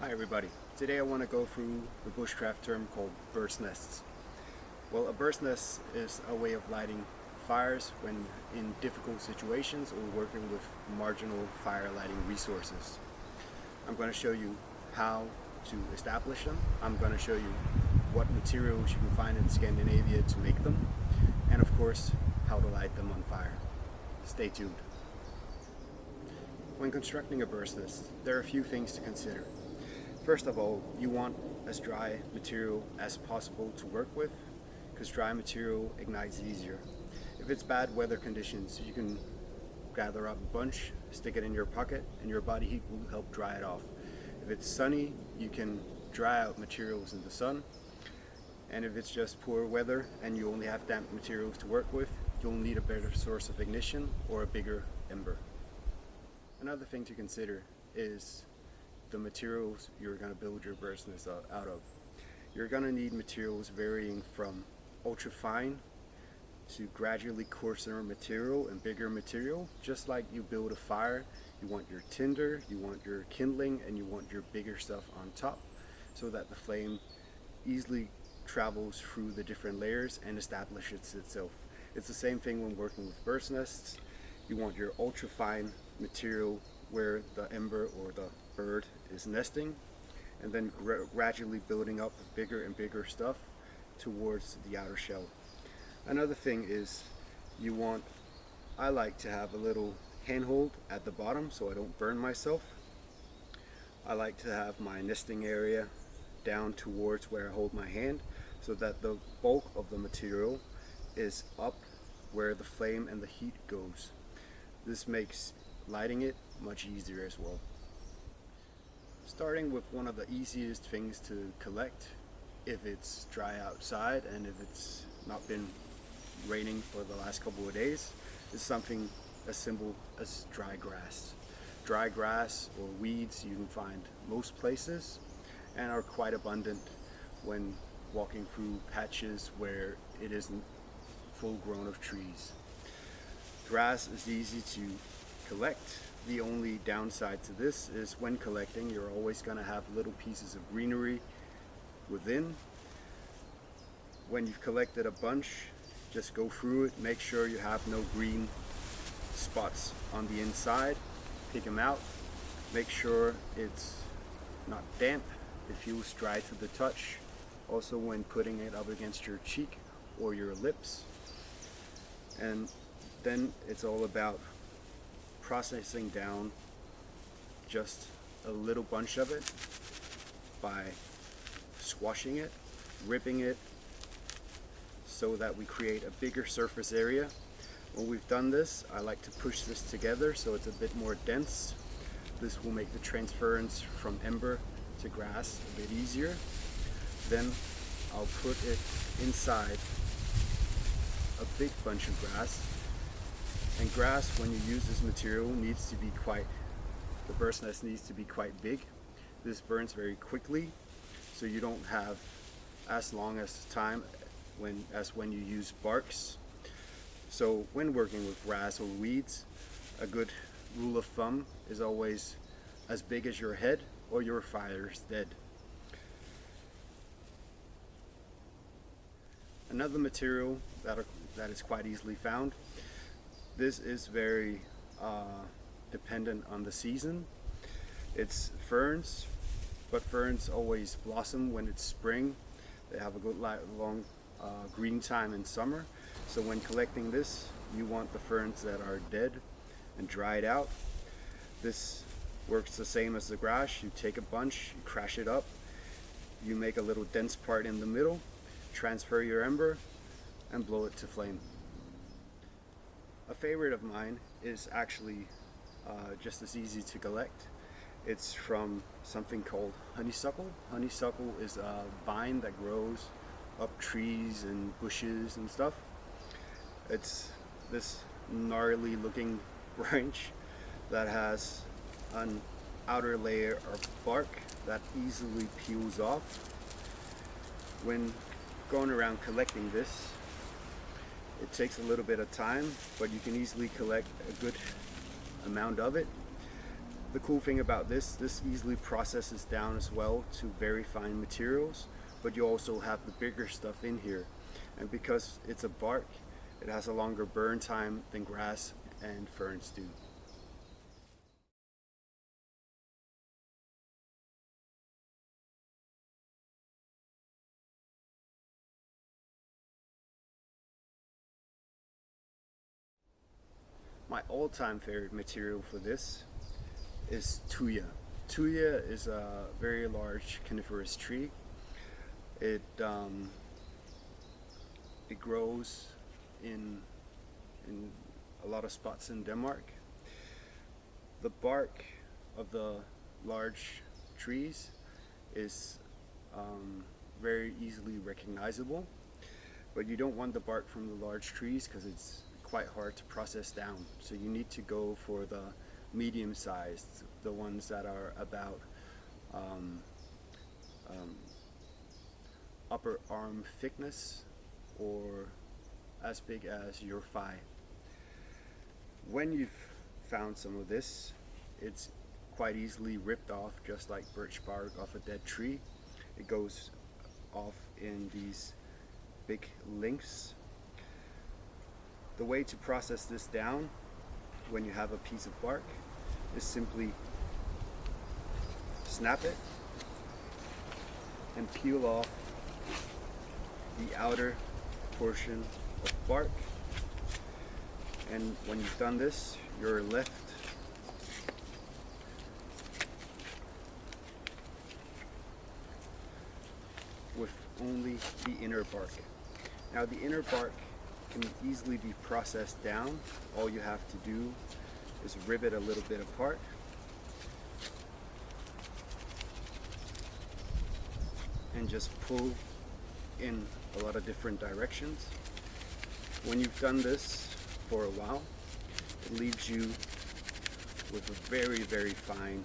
Hi everybody. Today I want to go through the bushcraft term called bird's nests. Well, a bird's nest is a way of lighting fires when in difficult situations or working with marginal fire lighting resources. I'm going to show you how to establish them. I'm going to show you what materials you can find in Scandinavia to make them, and of course, how to light them on fire. Stay tuned. When constructing a bird's nest, there are a few things to consider. First of all, you want as dry material as possible to work with, because dry material ignites easier. If it's bad weather conditions, you can gather up a bunch, stick it in your pocket, and your body heat will help dry it off. If it's sunny, you can dry out materials in the sun. And if it's just poor weather and you only have damp materials to work with, you'll need a better source of ignition or a bigger ember. Another thing to consider is the materials you're going to build your bird's nest out of. You're going to need materials varying from ultra fine to gradually coarser material and bigger material. Just like you build a fire, you want your tinder, you want your kindling, and you want your bigger stuff on top so that the flame easily travels through the different layers and establishes itself. It's the same thing when working with bird's nests. You want your ultra fine material where the ember or the bird is nesting, and then gradually building up bigger and bigger stuff towards the outer shell. Another thing is I like to have a little handhold at the bottom so I don't burn myself. I like to have my nesting area down towards where I hold my hand so that the bulk of the material is up where the flame and the heat goes. This makes lighting it much easier as well. Starting with one of the easiest things to collect if it's dry outside and if it's not been raining for the last couple of days is something as simple as dry grass. Dry grass or weeds you can find most places and are quite abundant when walking through patches where it isn't full grown of trees. Grass is easy to collect. The only downside to this is when collecting, you're always going to have little pieces of greenery within. When you've collected a bunch, just go through it, make sure you have no green spots on the inside, pick them out, make sure it's not damp, it feels dry to the touch. Also when putting it up against your cheek or your lips. And then it's all about processing down just a little bunch of it by squashing it, ripping it so that we create a bigger surface area. When we've done this, I like to push this together so it's a bit more dense. This will make the transference from ember to grass a bit easier. Then I'll put it inside a big bunch of grass. And grass, when you use this material, the bird's nest needs to be quite big. This burns very quickly, so you don't have as long as time as when you use barks. So when working with grass or weeds, a good rule of thumb is always as big as your head or your fire's dead. Another material that is quite easily found. This is very dependent on the season. It's ferns, but ferns always blossom when it's spring. They have a good long green time in summer. So when collecting this, you want the ferns that are dead and dried out. This works the same as the grass. You take a bunch, you crash it up, you make a little dense part in the middle, transfer your ember, and blow it to flame. A favorite of mine is actually just as easy to collect. It's from something called honeysuckle. Honeysuckle is a vine that grows up trees and bushes and stuff. It's this gnarly looking branch that has an outer layer of bark that easily peels off. When going around collecting this, it takes a little bit of time, but you can easily collect a good amount of it. The cool thing about this easily processes down as well to very fine materials, but you also have the bigger stuff in here. And because it's a bark, it has a longer burn time than grass and ferns do. My all-time favorite material for this is tuya. Tuya is a very large coniferous tree. It grows in a lot of spots in Denmark. The bark of the large trees is very easily recognizable, but you don't want the bark from the large trees because it's quite hard to process down. So you need to go for the medium sized, the ones that are about upper arm thickness or as big as your thigh. When you've found some of this, it's quite easily ripped off, just like birch bark off a dead tree. It goes off in these big lengths. The way to process this down when you have a piece of bark is simply snap it and peel off the outer portion of bark. And when you've done this, you're left with only the inner bark. Now the inner bark can easily be processed down. All you have to do is rip it a little bit apart. And just pull in a lot of different directions. When you've done this for a while, it leaves you with a very, very fine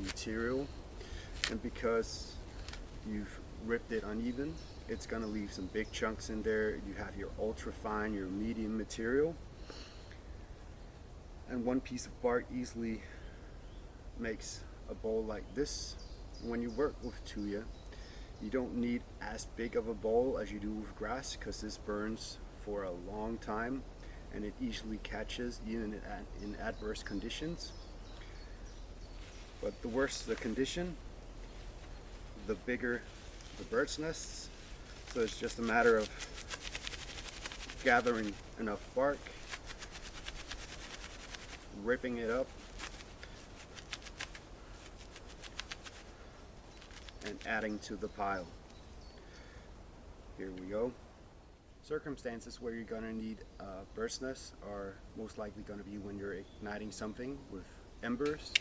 material. And because you've ripped it uneven, it's going to leave some big chunks in there. You have your ultra fine, your medium material. And one piece of bark easily makes a bowl like this. When you work with tuya, you don't need as big of a bowl as you do with grass, because this burns for a long time and it easily catches even in adverse conditions. But the worse the condition, the bigger the bird's nests. So it's just a matter of gathering enough bark, ripping it up, and adding to the pile. Here we go. Circumstances where you're gonna need a bird's nest are most likely gonna be when you're igniting something with embers.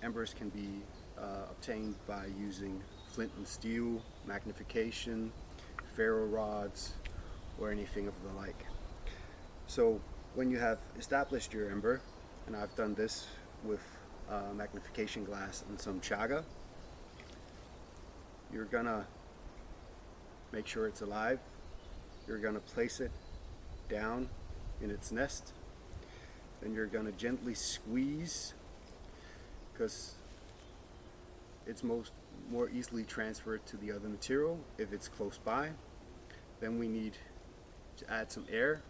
Embers can be obtained by using flint and steel, magnification, ferro rods, or anything of the like. So when you have established your ember, and I've done this with magnification glass and some chaga, you're gonna make sure it's alive. You're gonna place it down in its nest. Then you're gonna gently squeeze, because it's more easily transferred to the other material if it's close by. Then we need to add some air.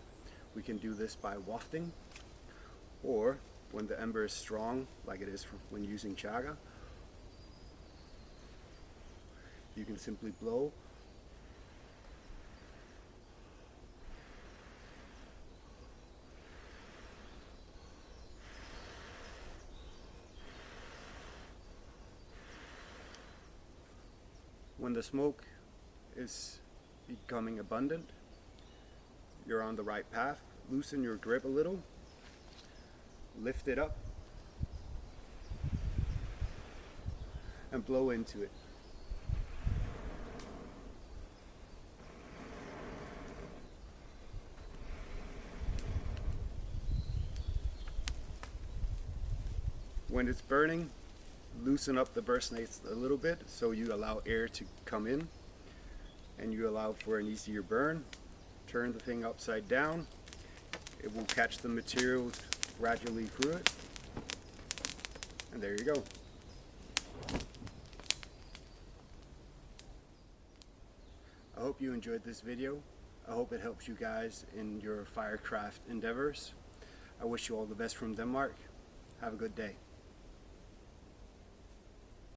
We can do this by wafting, or when the ember is strong, like it is when using chaga, you can simply blow. When the smoke is becoming abundant, you're on the right path. Loosen your grip a little, lift it up, and blow into it. When it's burning, loosen up the birdsnests a little bit so you allow air to come in and you allow for an easier burn. Turn the thing upside down. It will catch the material gradually through it, and there you go. I hope you enjoyed this video. I hope it helps you guys in your firecraft endeavors. I wish you all the best from Denmark. Have a good day.